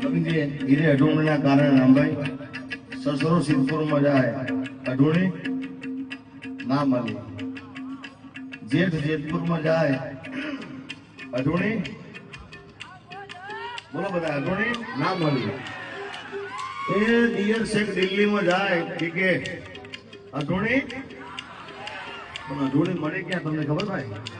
સમજીએ ધીરે અઢૂણના કારણે રામભાઈ સસરો સિદ્ધપુરમાં જાય અઢૂણી ના મળી, જેઠ જેતપુરમાં જાય અઢૂણી બોલો બધા અઢૂણી ના મળી, એ દિયર શેખ દિલ્હીમાં જાય ટિકિટ અઢૂણી પણ અઢૂણી મળે ક્યાં તમને ખબર ભાઈ?